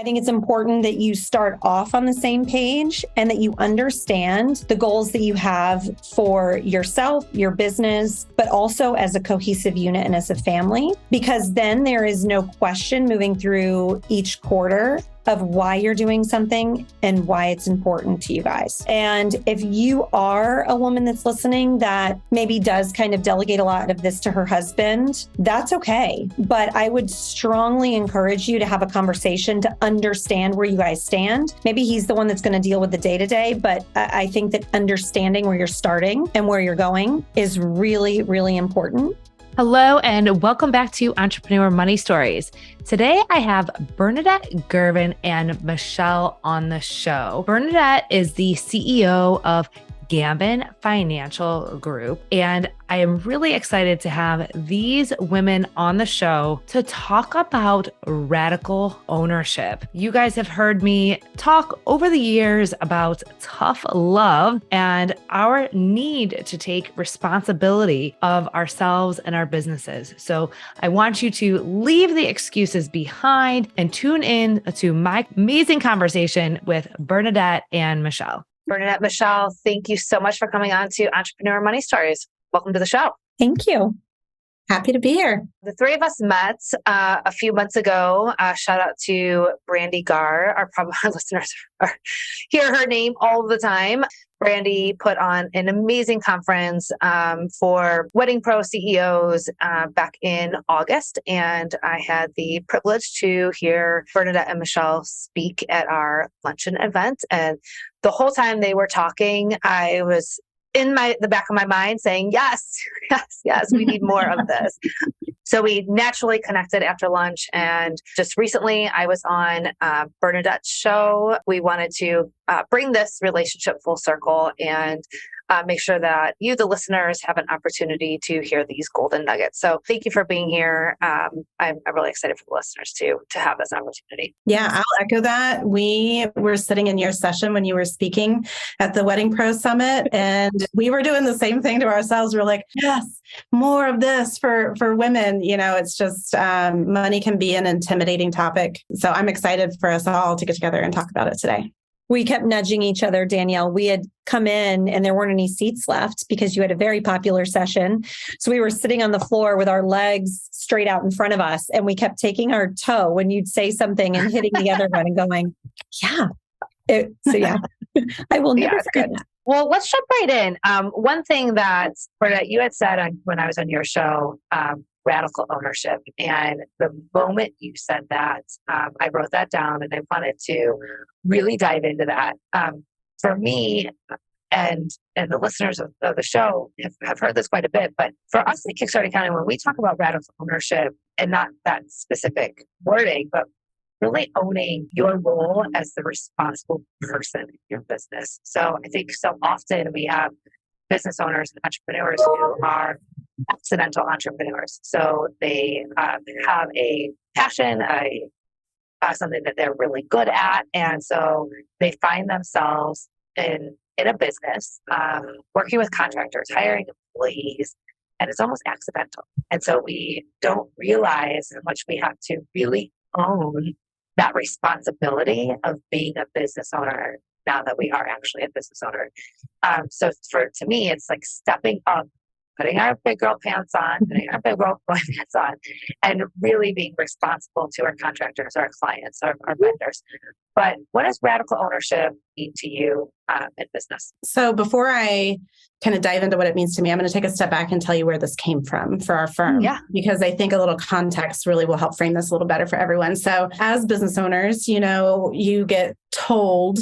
I think it's important that you start off on the same page and that you understand the goals that you have for yourself, your business, but also as a cohesive unit and as a family, because then there is no question moving through each quarter of why you're doing something and why it's important to you guys. And if you are a woman that's listening that maybe does kind of delegate a lot of this to her husband, that's okay. But I would strongly encourage you to have a conversation to understand where you guys stand. Maybe he's the one that's going to deal with the day-to-day, but I think that understanding where you're starting and where you're going is really, really important. Hello, and welcome back to Entrepreneur Money Stories. Today, I have Bernadette, Girvin, and Michelle on the show. Bernadette is the CEO of Girvin Financial Group, and I am really excited to have these women on the show to talk about radical ownership. You guys have heard me talk over the years about tough love and our need to take responsibility of ourselves and our businesses. So I want you to leave the excuses behind and tune in to my amazing conversation with Bernadette and Michelle. Bernadette, Michelle, thank you so much for coming on to Entrepreneur Money Stories. Welcome to the show. Thank you. Happy to be here. The three of us met a few months ago. Shout out to Brandy Gar. Our listeners hear her name all the time. Brandy put on an amazing conference for wedding pro CEOs back in August. And I had the privilege to hear Bernadette and Michelle speak at our luncheon event. And the whole time they were talking, I was in the back of my mind saying, yes, we need more of this. So we naturally connected after lunch. And just recently I was on Bernadette's show. We wanted to bring this relationship full circle and make sure that you, the listeners, have an opportunity to hear these golden nuggets. So thank you for being here. I'm really excited for the listeners to have this opportunity. Yeah, I'll echo that. We were sitting in your session when you were speaking at the Wedding Pro Summit, and we were doing the same thing to ourselves. We're like, yes, more of this for women. You know, it's just money can be an intimidating topic. So I'm excited for us all to get together and talk about it today. We kept nudging each other, Danielle. We had come in and there weren't any seats left because you had a very popular session. So we were sitting on the floor with our legs straight out in front of us. And we kept taking our toe when you'd say something and hitting the other one and going, yeah. I will never forget that. Well, let's jump right in. One thing that you had said when I was on your show, radical ownership. And the moment you said that, I wrote that down and I wanted to really dive into that. For me and the listeners of the show have heard this quite a bit, but for us at Kickstart Accounting, when we talk about radical ownership and not that specific wording, but really owning your role as the responsible person in your business. So I think so often we have business owners and entrepreneurs who are accidental entrepreneurs. So they have a passion, something that they're really good at. And so they find themselves in a business, working with contractors, hiring employees, and it's almost accidental. And so we don't realize how much we have to really own that responsibility of being a business owner now that we are actually a business owner. So to me, it's like stepping up, putting our big girl pants on, putting our big girl boy pants on, and really being responsible to our contractors, our clients, our vendors. But what does radical ownership mean to you in business? So before I kind of dive into what it means to me, I'm going to take a step back and tell you where this came from for our firm. Yeah. Because I think a little context really will help frame this a little better for everyone. So as business owners, you get told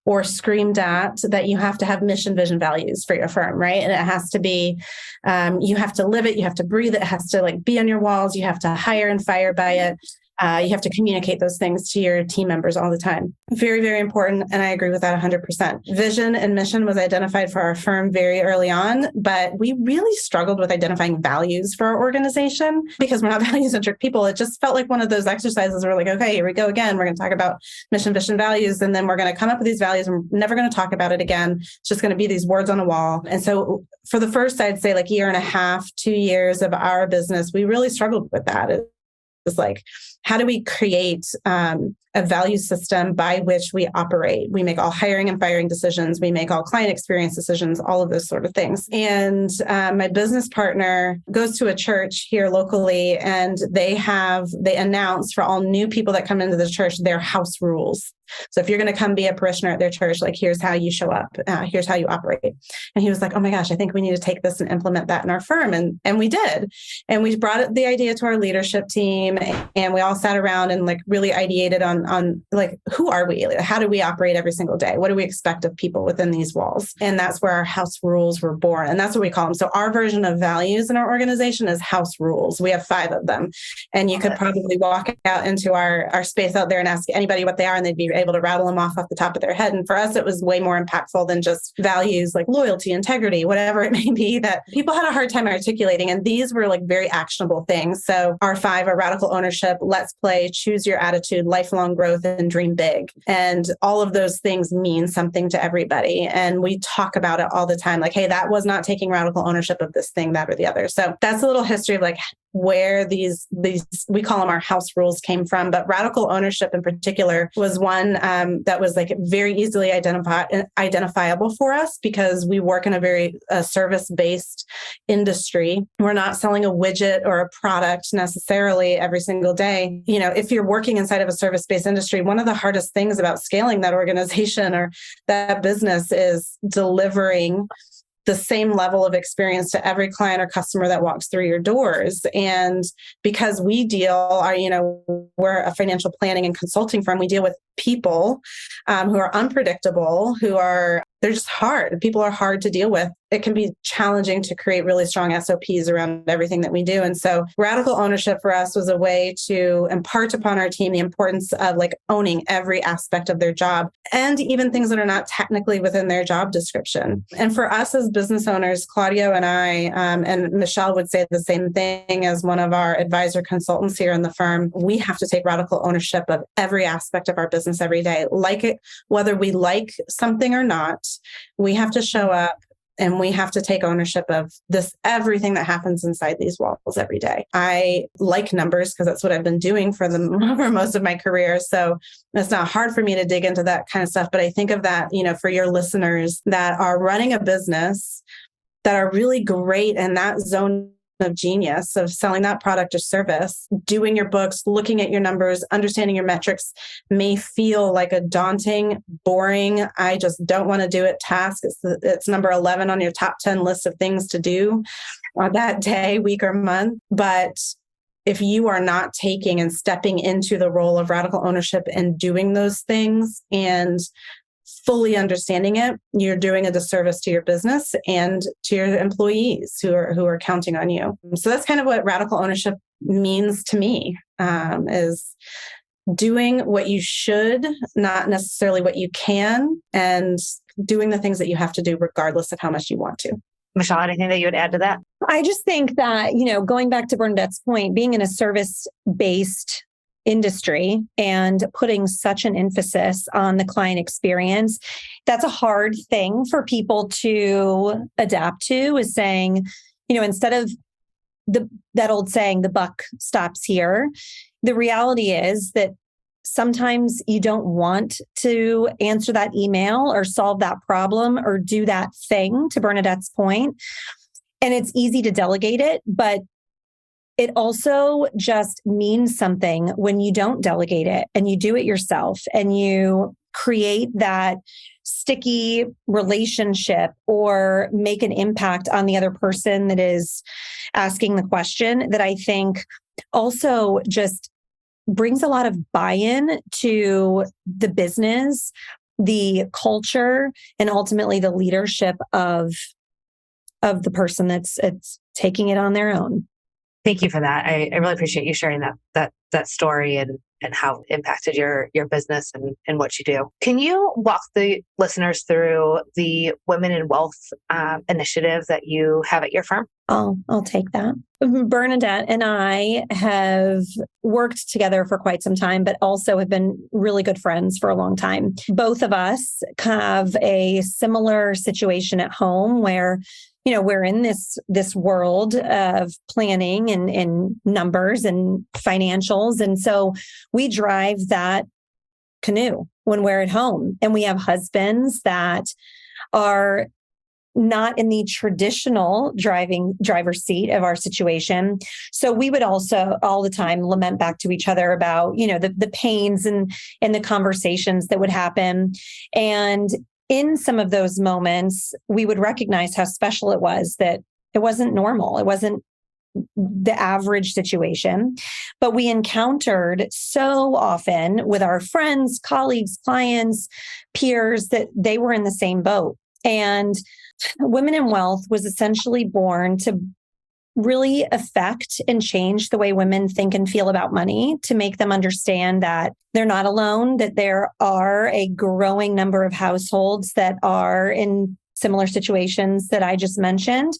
or screamed at that you have to have mission, vision, values for your firm, right? And it has to be, you have to live it, you have to breathe it, it has to be on your walls, you have to hire and fire by it. You have to communicate those things to your team members all the time. Very, very important. And I agree with that 100%. Vision and mission was identified for our firm very early on, but we really struggled with identifying values for our organization because we're not value-centric people. It just felt like one of those exercises where we're like, okay, here we go again. We're going to talk about mission, vision, values, and then we're going to come up with these values and we're never going to talk about it again. It's just going to be these words on a wall. And so for the first, I'd say year and a half, 2 years of our business, we really struggled with that. It's like, how do we create a value system by which we operate? We make all hiring and firing decisions. We make all client experience decisions, all of those sort of things. And my business partner goes to a church here locally, and they announce for all new people that come into the church, their house rules. So if you're going to come be a parishioner at their church, like, here's how you show up, here's how you operate. And he was like, oh my gosh, I think we need to take this and implement that in our firm. And we did. And we brought the idea to our leadership team, and we all sat around and like really ideated on like, who are we? How do we operate every single day? What do we expect of people within these walls? And that's where our house rules were born. And that's what we call them. So our version of values in our organization is house rules. We have 5 of them. And you could probably walk out into our space out there and ask anybody what they are, and they'd be able to rattle them off the top of their head. And for us, it was way more impactful than just values like loyalty, integrity, whatever it may be, that people had a hard time articulating. And these were like very actionable things. So our 5 are radical ownership, let's play, choose your attitude, lifelong growth, and dream big. And all of those things mean something to everybody. And we talk about it all the time. Like, hey, that was not taking radical ownership of this thing, that, or the other. So that's a little history of like where these we call them our house rules came from. But radical ownership in particular was one that was like very easily identifiable for us, because we work in a very service-based industry. We're not selling a widget or a product necessarily every single day. You know, if you're working inside of a service-based industry, one of the hardest things about scaling that organization or that business is delivering the same level of experience to every client or customer that walks through your doors. And because we're a financial planning and consulting firm, we deal with people who are unpredictable, they're just hard. People are hard to deal with. It can be challenging to create really strong SOPs around everything that we do. And so radical ownership for us was a way to impart upon our team the importance of like owning every aspect of their job, and even things that are not technically within their job description. And for us as business owners, Claudio and I, and Michelle would say the same thing as one of our advisor consultants here in the firm, we have to take radical ownership of every aspect of our business every day. Like it, whether we like something or not, we have to show up and we have to take ownership of everything that happens inside these walls every day. I like numbers because that's what I've been doing for most of my career. So it's not hard for me to dig into that kind of stuff. But I think of that, for your listeners that are running a business, that are really great in that zone of genius of selling that product or service, doing your books, looking at your numbers, understanding your metrics may feel like a daunting, boring, I just don't want to do it task. It's number 11 on your top 10 list of things to do on that day, week, or month. But if you are not taking and stepping into the role of radical ownership and doing those things and fully understanding it, you're doing a disservice to your business and to your employees who are counting on you. So that's kind of what radical ownership means to me, is doing what you should, not necessarily what you can, and doing the things that you have to do regardless of how much you want to. Michelle, anything that you would add to that? I just think that, going back to Bernadette's point, being in a service-based industry and putting such an emphasis on the client experience, that's a hard thing for people to adapt to, is saying, instead of that old saying, the buck stops here. The reality is that sometimes you don't want to answer that email or solve that problem or do that thing, to Bernadette's point. And it's easy to delegate it, but it also just means something when you don't delegate it and you do it yourself and you create that sticky relationship or make an impact on the other person that is asking the question, that I think also just brings a lot of buy-in to the business, the culture, and ultimately the leadership of the person that's taking it on their own. Thank you for that. I really appreciate you sharing that story and how it impacted your business and what you do. Can you walk the listeners through the Women in Wealth initiative that you have at your firm? I'll take that. Bernadette and I have worked together for quite some time, but also have been really good friends for a long time. Both of us have a similar situation at home where we're in this world of planning and numbers and financials. And so we drive that canoe when we're at home, and we have husbands that are not in the traditional driver's seat of our situation. So we would also all the time lament back to each other about, the pains and the conversations that would happen. And in some of those moments, we would recognize how special it was, that it wasn't normal. It wasn't the average situation, but we encountered so often with our friends, colleagues, clients, peers, that they were in the same boat. And Women in Wealth was essentially born to really affect and change the way women think and feel about money, to make them understand that they're not alone, that there are a growing number of households that are in similar situations that I just mentioned.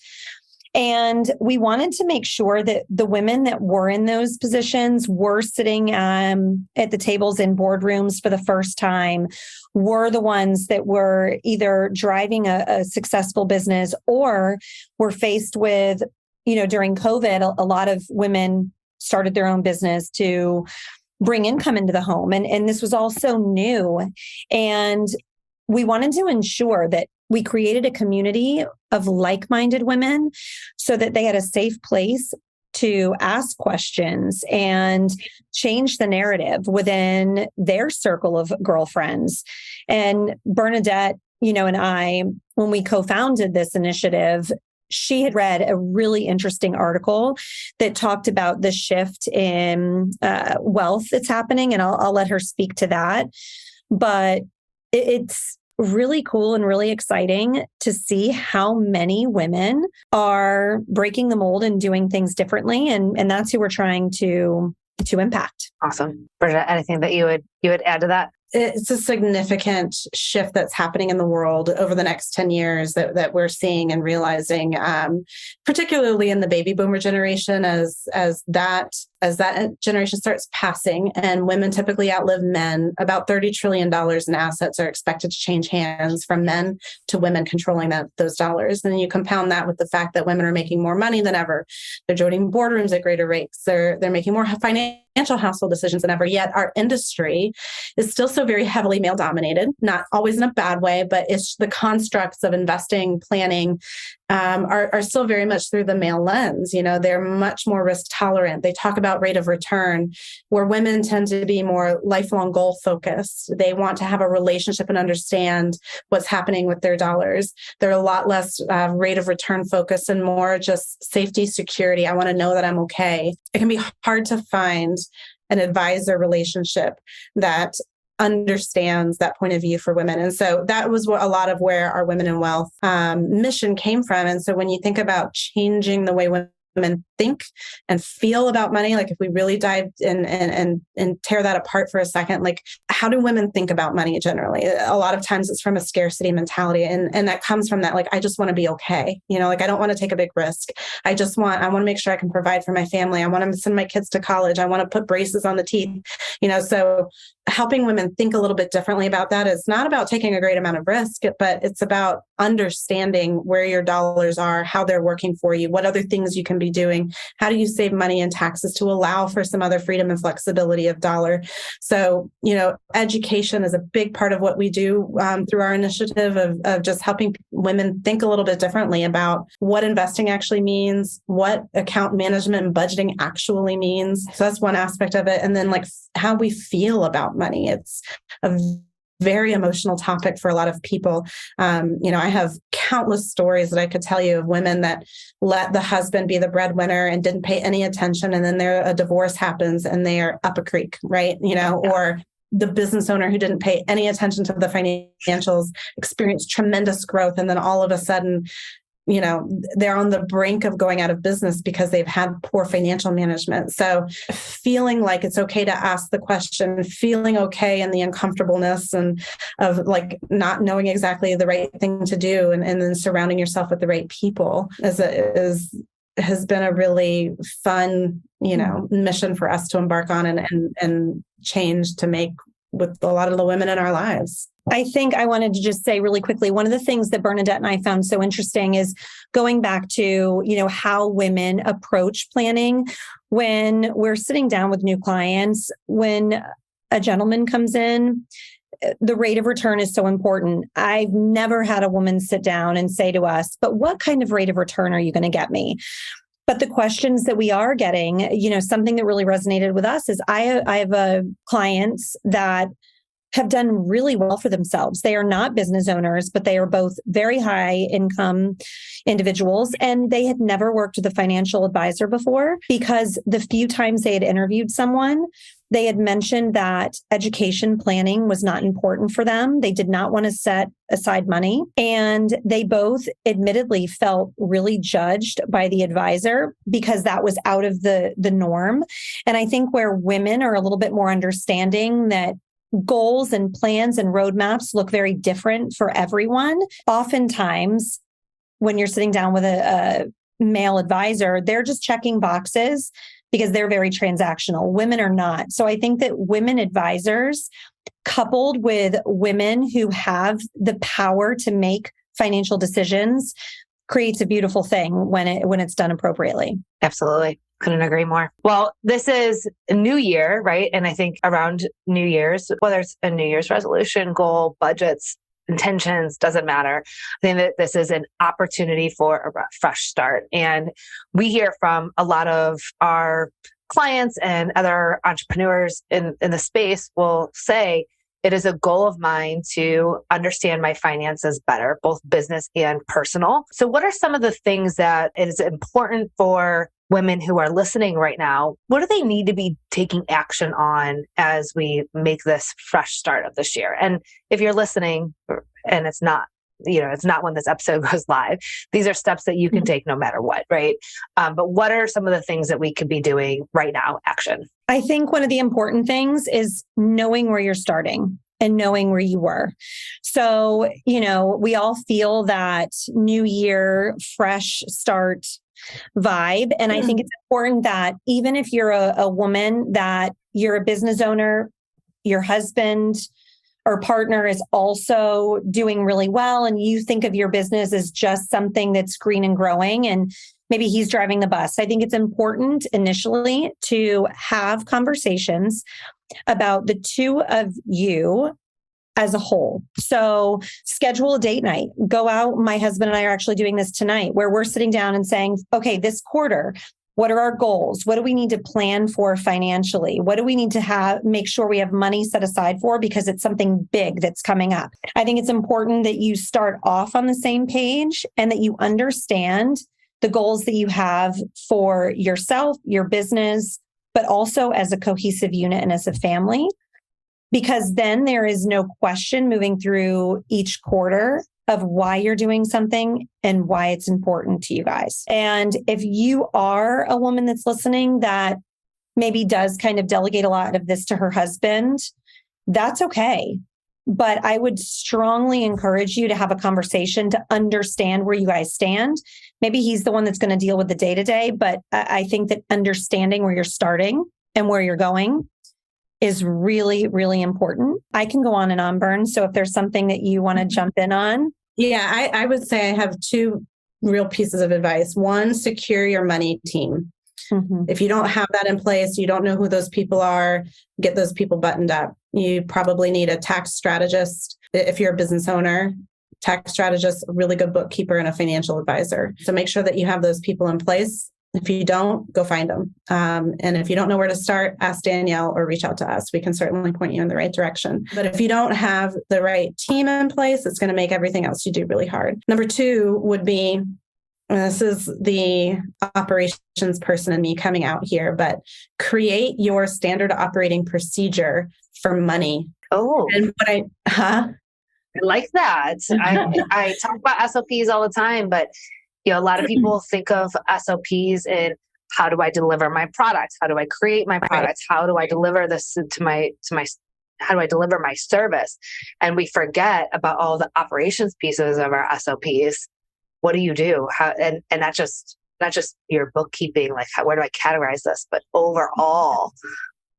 And we wanted to make sure that the women that were in those positions were sitting at the tables in boardrooms for the first time, were the ones that were either driving a successful business or were faced with, during COVID, a lot of women started their own business to bring income into the home. And this was all so new. And we wanted to ensure that we created a community of like-minded women so that they had a safe place to ask questions and change the narrative within their circle of girlfriends. And Bernadette, and I, when we co-founded this initiative, she had read a really interesting article that talked about the shift in wealth that's happening. And I'll let her speak to that. But it's really cool and really exciting to see how many women are breaking the mold and doing things differently. And that's who we're trying to impact. Awesome. Bernadette, anything that you would add to that? It's a significant shift that's happening in the world over the next 10 years that we're seeing and realizing, particularly in the baby boomer generation, as that generation starts passing and women typically outlive men. About $30 trillion in assets are expected to change hands from men to women controlling those dollars. And then you compound that with the fact that women are making more money than ever. They're joining boardrooms at greater rates. They're making more financial household decisions than ever. Yet our industry is still so very heavily male dominated, not always in a bad way, but it's the constructs of investing, planning, are still very much through the male lens. They're much more risk tolerant. They talk about rate of return, where women tend to be more lifelong goal focused. They want to have a relationship and understand what's happening with their dollars. They're a lot less rate of return focused and more just safety, security. I want to know that I'm okay. It can be hard to find an advisor relationship that understands that point of view for women. And so that was a lot of where our Women in Wealth mission came from. And so when you think about changing the way women think and feel about money, like if we really dive in and tear that apart for a second, like how do women think about money generally? A lot of times it's from a scarcity mentality. And that comes from that, like, I just want to be okay. Like I don't want to take a big risk. I want to make sure I can provide for my family. I want to send my kids to college. I want to put braces on the teeth, so helping women think a little bit differently about that is not about taking a great amount of risk, but it's about understanding where your dollars are, how they're working for you, what other things you can be doing, how do you save money and taxes to allow for some other freedom and flexibility of dollar. So, education is a big part of what we do through our initiative of just helping women think a little bit differently about what investing actually means, what account management and budgeting actually means. So that's one aspect of it. And then like how we feel about money. It's a very emotional topic for a lot of people. I have countless stories that I could tell you of women that let the husband be the breadwinner and didn't pay any attention. And then a divorce happens and they are up a creek, right? Or the business owner who didn't pay any attention to the financials experienced tremendous growth. And then all of a sudden, they're on the brink of going out of business because they've had poor financial management. So feeling like it's okay to ask the question, feeling okay in the uncomfortableness and of like not knowing exactly the right thing to do, and then surrounding yourself with the right people has been a really fun, mission for us to embark on and change to make with a lot of the women in our lives. I think I wanted to just say really quickly, one of the things that Bernadette and I found so interesting is going back to, how women approach planning when we're sitting down with new clients. When a gentleman comes in, the rate of return is so important. I've never had a woman sit down and say to us, but what kind of rate of return are you going to get me? But the questions that we are getting, something that really resonated with us is I have clients that have done really well for themselves. They are not business owners, but they are both very high income individuals. And they had never worked with a financial advisor before because the few times they had interviewed someone, they had mentioned that education planning was not important for them. They did not want to set aside money. And they both admittedly felt really judged by the advisor because that was out of the norm. And I think where women are a little bit more understanding that goals and plans and roadmaps look very different for everyone. Oftentimes, when you're sitting down with a male advisor, they're just checking boxes because they're very transactional. Women are not. So I think that women advisors, coupled with women who have the power to make financial decisions, creates a beautiful thing when it's done appropriately. Absolutely. Couldn't agree more. Well, this is a new year, right? And I think around New Year's, whether it's a New Year's resolution, goal, budgets, intentions, doesn't matter. I think that this is an opportunity for a fresh start. And we hear from a lot of our clients and other entrepreneurs in the space will say, it is a goal of mine to understand my finances better, both business and personal. So what are some of the things that is important for women who are listening right now? What do they need to be taking action on as we make this fresh start of this year? And if you're listening and it's not when this episode goes live, these are steps that you can take no matter what, right? But what are some of the things that we could be doing right now? Action. I think one of the important things is knowing where you're starting and knowing where you were. So, we all feel that new year, fresh start vibe. And I think it's important that even if you're a woman, that you're a business owner, your husband or partner is also doing really well, and you think of your business as just something that's green and growing, and maybe he's driving the bus. I think it's important initially to have conversations about the two of you as a whole. So schedule a date night, go out. My husband and I are actually doing this tonight where we're sitting down and saying, okay, this quarter, what are our goals? What do we need to plan for financially? What do we need to make sure we have money set aside for because it's something big that's coming up? I think it's important that you start off on the same page and that you understand the goals that you have for yourself, your business, but also as a cohesive unit and as a family. Because then there is no question moving through each quarter of why you're doing something and why it's important to you guys. And if you are a woman that's listening that maybe does kind of delegate a lot of this to her husband, that's okay. But I would strongly encourage you to have a conversation to understand where you guys stand. Maybe he's the one that's going to deal with the day-to-day, but I think that understanding where you're starting and where you're going is really, really important. I can go on and on, Bern. So if there's something that you want to jump in on. Yeah, I would say I have two real pieces of advice. One, secure your money team. Mm-hmm. If you don't have that in place, you don't know who those people are, get those people buttoned up. You probably need a tax strategist. If you're a business owner, tax strategist, a really good bookkeeper, and a financial advisor. So make sure that you have those people in place. If you don't, go find them. And if you don't know where to start, ask Danielle or reach out to us. We can certainly point you in the right direction. But if you don't have the right team in place, it's going to make everything else you do really hard. Number two would be, and this is the operations person in me coming out here, but create your standard operating procedure for money. Oh, and what I like that. I talk about SOPs all the time, but a lot of people think of SOPs in how do I deliver my product? How do I create my product? How do I deliver this how do I deliver my service? And we forget about all the operations pieces of our SOPs. What do you do? And not just your bookkeeping, like where do I categorize this, but overall,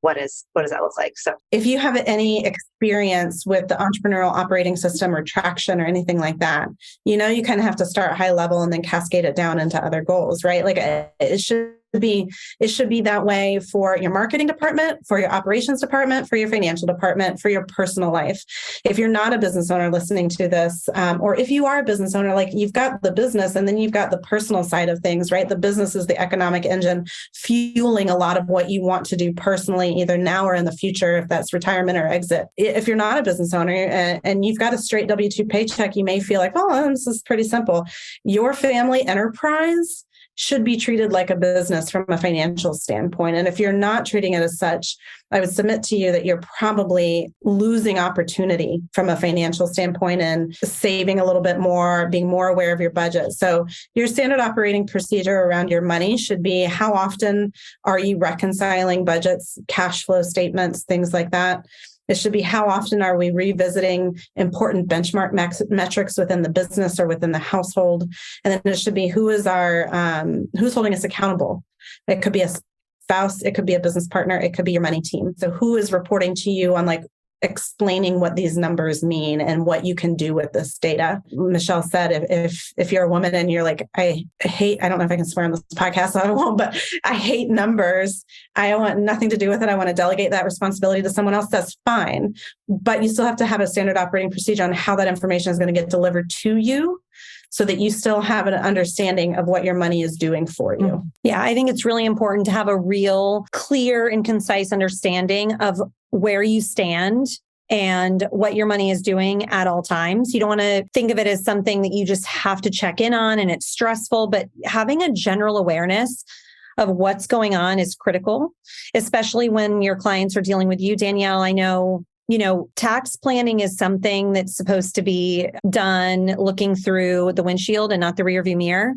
does that look like? So if you have any experience with the entrepreneurial operating system or traction or anything like that, you kind of have to start high level and then cascade it down into other goals, right? Like it should be that way for your marketing department, for your operations department, for your financial department, for your personal life. If you're not a business owner listening to this, or if you are a business owner, like you've got the business and then you've got the personal side of things, right? The business is the economic engine fueling a lot of what you want to do personally, either now or in the future, if that's retirement or exit. If you're not a business owner and you've got a straight W-2 paycheck, you may feel like, oh, this is pretty simple. Your family enterprise should be treated like a business from a financial standpoint. And if you're not treating it as such, I would submit to you that you're probably losing opportunity from a financial standpoint and saving a little bit more, being more aware of your budget. So your standard operating procedure around your money should be, how often are you reconciling budgets, cash flow statements, things like that. It should be, how often are we revisiting important benchmark metrics within the business or within the household? And then it should be, who's holding us accountable? It could be a spouse, it could be a business partner, it could be your money team. So who is reporting to you on explaining what these numbers mean and what you can do with this data? Michelle said, if you're a woman and you're like, I don't know if I can swear on this podcast, so I won't, but I hate numbers. I want nothing to do with it. I want to delegate that responsibility to someone else. That's fine. But you still have to have a standard operating procedure on how that information is going to get delivered to you, so that you still have an understanding of what your money is doing for you. Yeah, I think it's really important to have a real clear and concise understanding of where you stand and what your money is doing at all times. You don't want to think of it as something that you just have to check in on and it's stressful, but having a general awareness of what's going on is critical, especially when your clients are dealing with you. Danielle, I know, tax planning is something that's supposed to be done looking through the windshield and not the rearview mirror.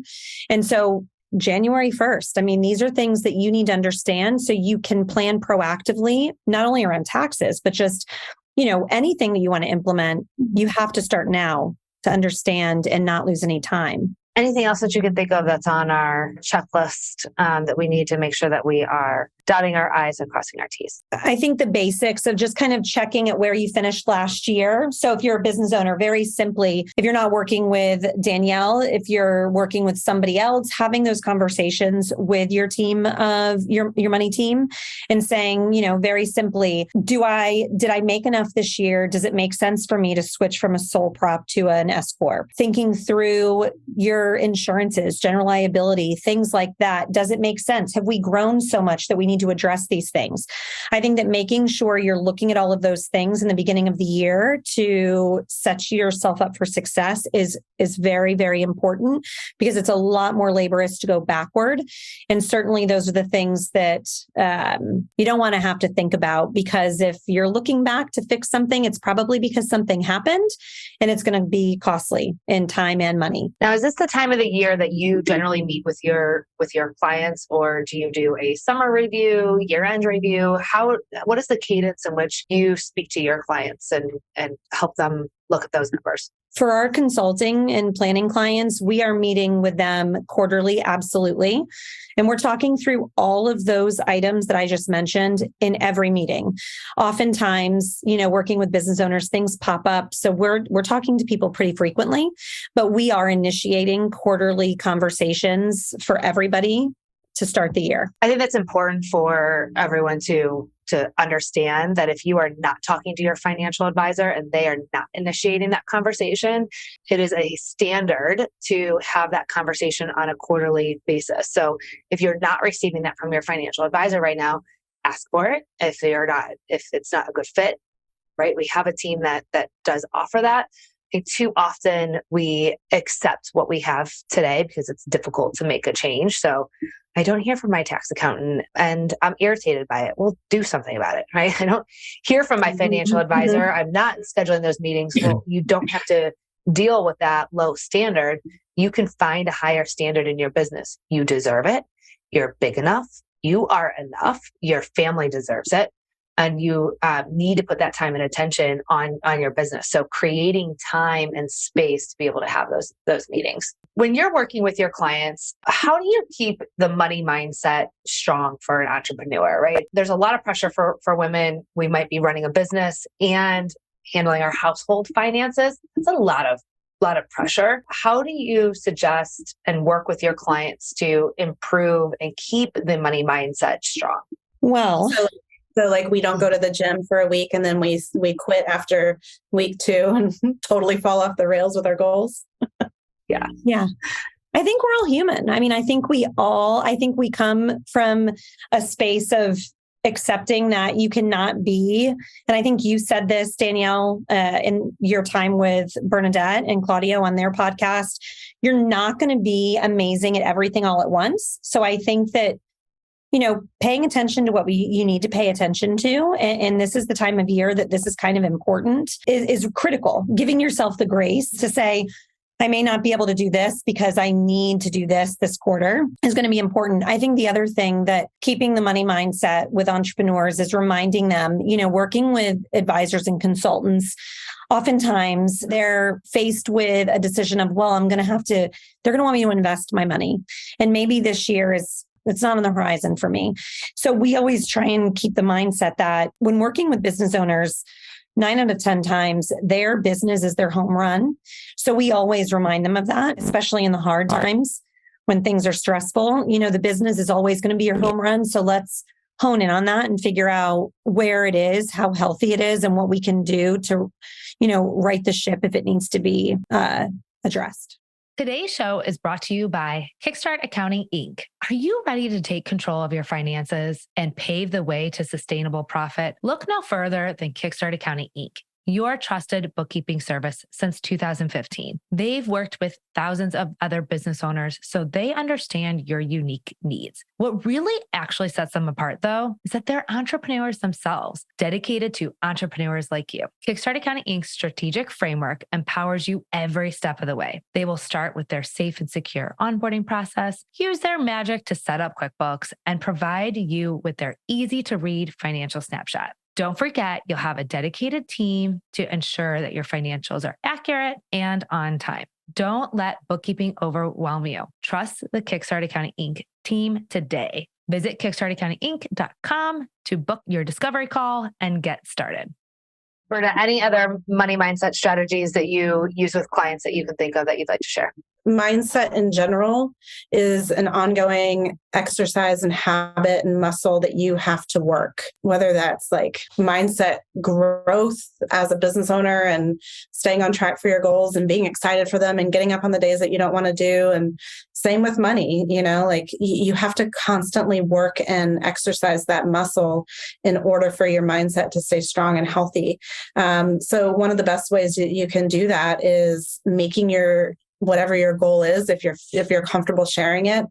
And so January 1st, these are things that you need to understand so you can plan proactively, not only around taxes, but just, anything that you want to implement, you have to start now to understand and not lose any time. Anything else that you can think of that's on our checklist that we need to make sure that we are dotting our I's and crossing our T's? I think the basics of just kind of checking at where you finished last year. So if you're a business owner, very simply, if you're not working with Danielle, if you're working with somebody else, having those conversations with your team of your money team and saying, very simply, did I make enough this year? Does it make sense for me to switch from a sole prop to an S corp? Thinking through your insurances, general liability, things like that. Does it make sense? Have we grown so much that we need to address these things? I think that making sure you're looking at all of those things in the beginning of the year to set yourself up for success is very, very important, because it's a lot more laborious to go backward. And certainly those are the things that you don't want to have to think about, because if you're looking back to fix something, it's probably because something happened and it's going to be costly in time and money. Now, is this the time of the year that you generally meet with your clients, or do you do a summer review, year-end review? What is the cadence in which you speak to your clients and help them look at those numbers? For our consulting and planning clients, we are meeting with them quarterly, absolutely. And we're talking through all of those items that I just mentioned in every meeting. Oftentimes, working with business owners, things pop up. So we're talking to people pretty frequently, but we are initiating quarterly conversations for everybody to start the year. I think that's important for everyone to understand, that if you are not talking to your financial advisor and they are not initiating that conversation, it is a standard to have that conversation on a quarterly basis. So if you're not receiving that from your financial advisor right now, ask for it. If it's not a good fit, right? We have a team that does offer that. I think too often we accept what we have today because it's difficult to make a change. So I don't hear from my tax accountant and I'm irritated by it. We'll do something about it, right? I don't hear from my financial advisor. I'm not scheduling those meetings. Well, you don't have to deal with that low standard. You can find a higher standard in your business. You deserve it. You're big enough. You are enough. Your family deserves it. And you need to put that time and attention on your business. So creating time and space to be able to have those meetings. When you're working with your clients, how do you keep the money mindset strong for an entrepreneur, right? There's a lot of pressure for women. We might be running a business and handling our household finances. It's a lot of pressure. How do you suggest and work with your clients to improve and keep the money mindset strong? Well, so like we don't go to the gym for a week and then we quit after week 2 and totally fall off the rails with our goals. Yeah. I think we're all human. I mean, I think we come from a space of accepting that you cannot be. And I think you said this, Danielle, in your time with Bernadette and Claudio on their podcast, you're not going to be amazing at everything all at once. So I think that, paying attention to what you need to pay attention to, and this is the time of year that this is kind of important, is critical. Giving yourself the grace to say, I may not be able to do this because I need to do this quarter is going to be important. I think the other thing that keeping the money mindset with entrepreneurs is reminding them, working with advisors and consultants, oftentimes they're faced with a decision of, well, they're going to want me to invest my money. And maybe this year it's not on the horizon for me. So we always try and keep the mindset that when working with business owners, 9 out of 10 times, their business is their home run. So we always remind them of that, especially in the hard times when things are stressful. The business is always going to be your home run. So let's hone in on that and figure out where it is, how healthy it is, and what we can do to, right the ship if it needs to be addressed. Today's show is brought to you by Kickstart Accounting, Inc. Are you ready to take control of your finances and pave the way to sustainable profit? Look no further than Kickstart Accounting, Inc., your trusted bookkeeping service since 2015. They've worked with thousands of other business owners, so they understand your unique needs. What really actually sets them apart, though, is that they're entrepreneurs themselves, dedicated to entrepreneurs like you. Kickstart Accounting Inc.'s strategic framework empowers you every step of the way. They will start with their safe and secure onboarding process, use their magic to set up QuickBooks, and provide you with their easy-to-read financial snapshot. Don't forget, you'll have a dedicated team to ensure that your financials are accurate and on time. Don't let bookkeeping overwhelm you. Trust the Kickstart Accounting Inc. team today. Visit kickstartaccountinginc.com to book your discovery call and get started. Berta, any other money mindset strategies that you use with clients that you can think of that you'd like to share? Mindset in general is an ongoing exercise and habit and muscle that you have to work, whether that's like mindset growth as a business owner and staying on track for your goals and being excited for them and getting up on the days that you don't want to do. And same with money, you have to constantly work and exercise that muscle in order for your mindset to stay strong and healthy. So one of the best ways you can do that is making whatever your goal is, if you're comfortable sharing it,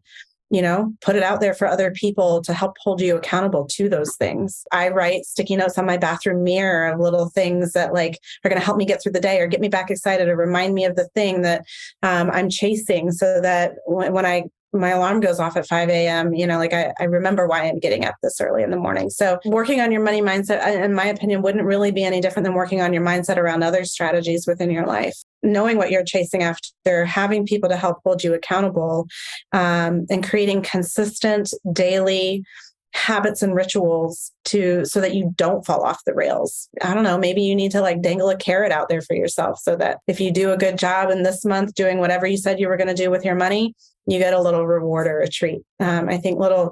put it out there for other people to help hold you accountable to those things. I write sticky notes on my bathroom mirror of little things that are going to help me get through the day or get me back excited or remind me of the thing that I'm chasing, so that when my alarm goes off at 5 a.m., I remember why I'm getting up this early in the morning. So working on your money mindset, in my opinion, wouldn't really be any different than working on your mindset around other strategies within your life. Knowing what you're chasing after, having people to help hold you accountable, and creating consistent daily habits and rituals so that you don't fall off the rails. I don't know, maybe you need to dangle a carrot out there for yourself so that if you do a good job in this month doing whatever you said you were going to do with your money, you get a little reward or a treat. I think little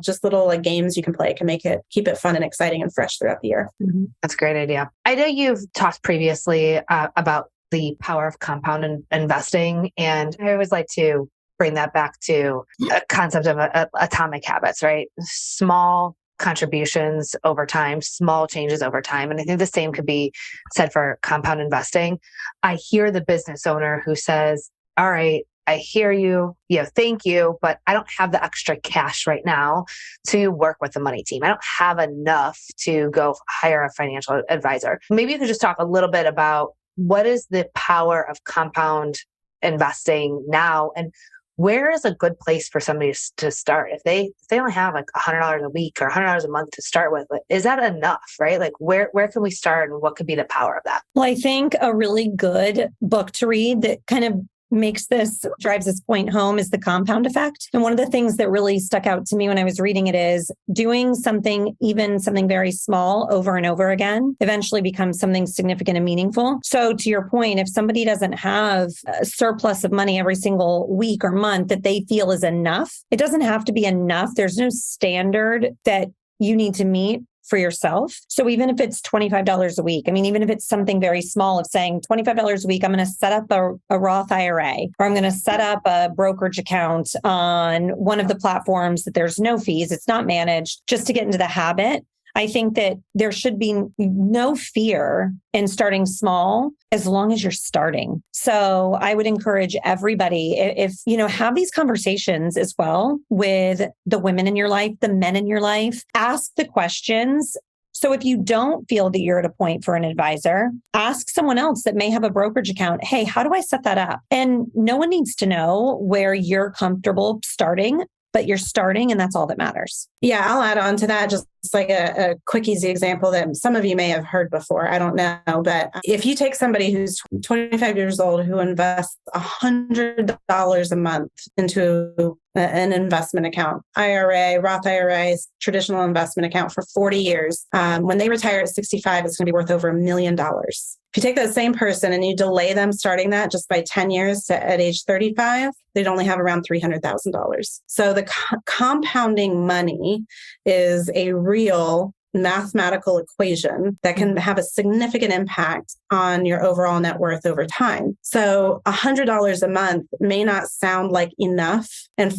games you can play can keep it fun and exciting and fresh throughout the year. Mm-hmm. That's a great idea. I know you've talked previously about the power of compound investing, and I always like to bring that back to a concept of atomic habits, right? Small contributions over time, small changes over time. And I think the same could be said for compound investing. I hear the business owner who says, all right, I hear you, thank you, but I don't have the extra cash right now to work with the money team. I don't have enough to go hire a financial advisor. Maybe you could just talk a little bit about what is the power of compound investing now, and where is a good place for somebody to start? If they only have $100 a week or $100 a month to start with, is that enough, right? Where can we start and what could be the power of that? Well, I think a really good book to read that kind of drives this point home is the compound effect. And one of the things that really stuck out to me when I was reading it is doing something, even something very small over and over again, eventually becomes something significant and meaningful. So to your point, if somebody doesn't have a surplus of money every single week or month that they feel is enough, it doesn't have to be enough. There's no standard that you need to meet for yourself. So even if it's $25 a week, even if it's something very small of saying $25 a week, I'm going to set up a Roth IRA, or I'm going to set up a brokerage account on one of the platforms that there's no fees, it's not managed, just to get into the habit. I think that there should be no fear in starting small as long as you're starting. So I would encourage everybody, if have these conversations as well with the women in your life, the men in your life, ask the questions. So if you don't feel that you're at a point for an advisor, ask someone else that may have a brokerage account. Hey, how do I set that up? And no one needs to know where you're comfortable starting, but you're starting, and that's all that matters. Yeah, I'll add on to that just like a quick, easy example that some of you may have heard before. I don't know. But if you take somebody who's 25 years old who invests $100 a month into an investment account, IRA, Roth IRAs, traditional investment account for 40 years, when they retire at 65, it's going to be worth over $1 million. If you take that same person and you delay them starting that just by 10 years to at age 35, they'd only have around $300,000. So the compounding money is a real mathematical equation that can have a significant impact on your overall net worth over time. So $100 a month may not sound like enough. And,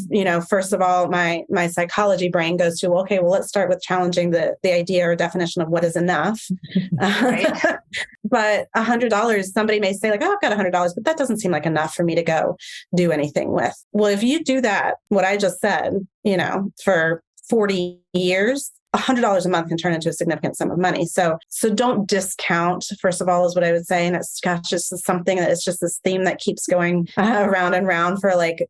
first of all, my psychology brain goes to, okay, well, let's start with challenging the idea or definition of what is enough. Right. But $100, somebody may say like, oh, I've got $100, but that doesn't seem like enough for me to go do anything with. Well, if you do that, what I just said, for 40 years, $100 a month can turn into a significant sum of money. So don't discount, first of all, is what I would say. And it's just something that is just this theme that keeps going around and round for like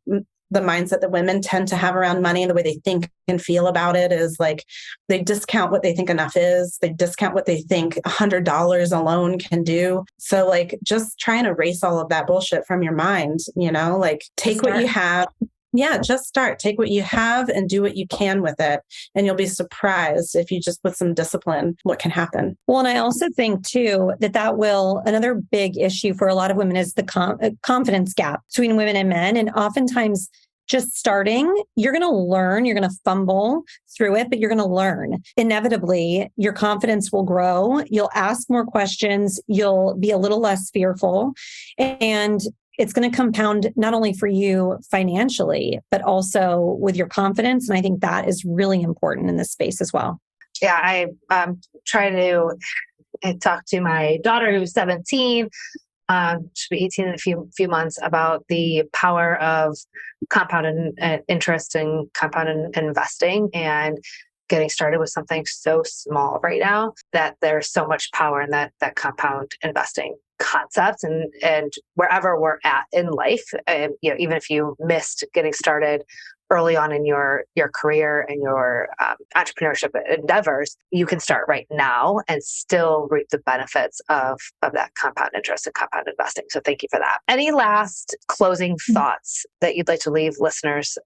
the mindset that women tend to have around money and the way they think and feel about it is like they discount what they think enough is. They discount what they think $100 alone can do. So like just try and erase all of that bullshit from your mind, like take what you have. Yeah, just start. Take what you have and do what you can with it. And you'll be surprised if you just put some discipline, what can happen. Well, and I also think too, another big issue for a lot of women is the confidence gap between women and men. And oftentimes just starting, you're going to learn, you're going to fumble through it, but you're going to learn. Inevitably, your confidence will grow. You'll ask more questions. You'll be a little less fearful. And it's going to compound not only for you financially, but also with your confidence. And I think that is really important in this space as well. Yeah, I try to talk to my daughter who's 17, she'll be 18 in a few months, about the power of compound interest and compound investing and getting started with something so small right now that there's so much power in that compound investing concept and wherever we're at in life, even if you missed getting started early on in your career and your entrepreneurship endeavors, you can start right now and still reap the benefits of that compound interest and compound investing. So thank you for that. Any last closing thoughts that you'd like to leave listeners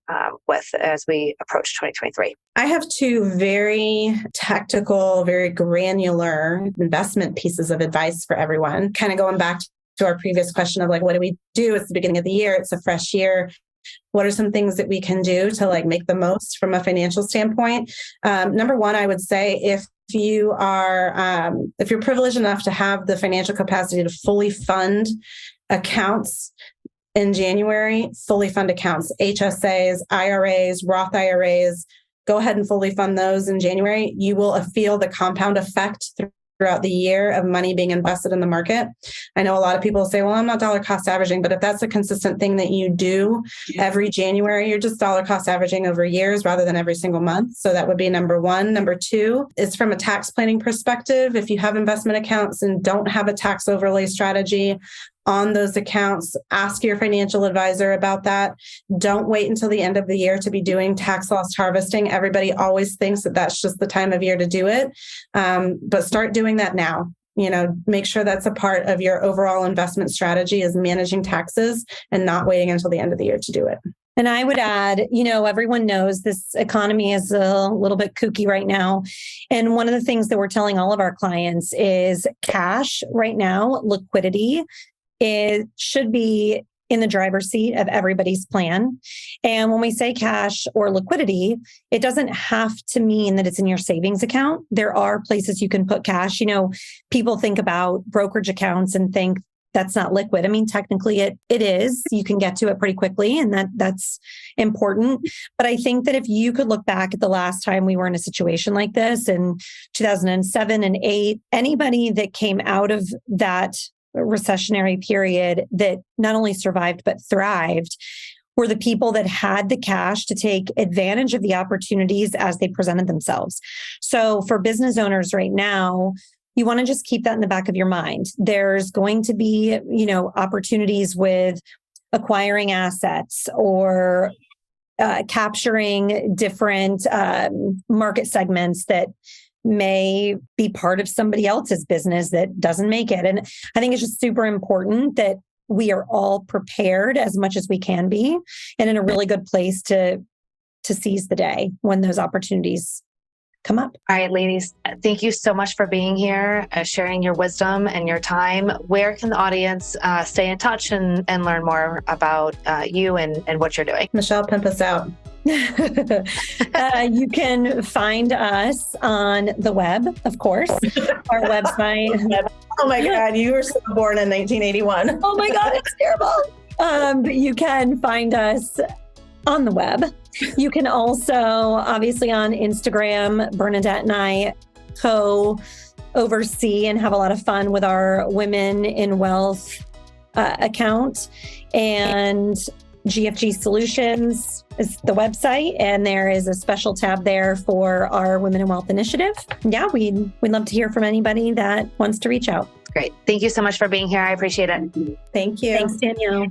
with as we approach 2023? I have two very tactical, very granular investment pieces of advice for everyone. Kind of going back to our previous question of like, what do we do? It's the beginning of the year. It's a fresh year. What are some things that we can do to like make the most from a financial standpoint? Number one, I would say if you're privileged enough to have the financial capacity to fully fund accounts in January, fully fund accounts, HSAs, IRAs, Roth IRAs, go ahead and fully fund those in January. You will feel the compound effect throughout the year of money being invested in the market. I know a lot of people say, well, I'm not dollar cost averaging, but if that's a consistent thing that you do every January, you're just dollar cost averaging over years rather than every single month. So that would be number one. Number two is from a tax planning perspective. If you have investment accounts and don't have a tax overlay strategy on those accounts, ask your financial advisor about that. Don't wait until the end of the year to be doing tax loss harvesting. Everybody always thinks that that's just the time of year to do it. But start doing that now. Make sure that's a part of your overall investment strategy is managing taxes and not waiting until the end of the year to do it. And I would add, everyone knows this economy is a little bit kooky right now. And one of the things that we're telling all of our clients is cash right now, liquidity, it should be in the driver's seat of everybody's plan. And when we say cash or liquidity, it doesn't have to mean that it's in your savings account. There are places you can put cash. People think about brokerage accounts and think that's not liquid. I mean, technically it is. You can get to it pretty quickly, and that's important. But I think that if you could look back at the last time we were in a situation like this in 2007 and 2008, anybody that came out of that recessionary period that not only survived but thrived were the people that had the cash to take advantage of the opportunities as they presented themselves. So for business owners right now, you want to just keep that in the back of your mind. There's going to be, opportunities with acquiring assets or capturing different market segments that may be part of somebody else's business that doesn't make it. And I think it's just super important that we are all prepared as much as we can be and in a really good place to seize the day when those opportunities come up. All right, ladies, thank you so much for being here, sharing your wisdom and your time. Where can the audience stay in touch and learn more about you and what you're doing? Michelle, pimp us out. You can find us on the web, of course, our website. Oh my God, you were so born in 1981. Oh my God, it's terrible. You can find us on the web. You can also, obviously on Instagram, Bernadette and I co-oversee and have a lot of fun with our Women in Wealth account. And GFG Solutions is the website, and there is a special tab there for our Women in Wealth initiative. Yeah, we'd love to hear from anybody that wants to reach out. Great. Thank you so much for being here. I appreciate it. Thank you. Thanks, Danielle.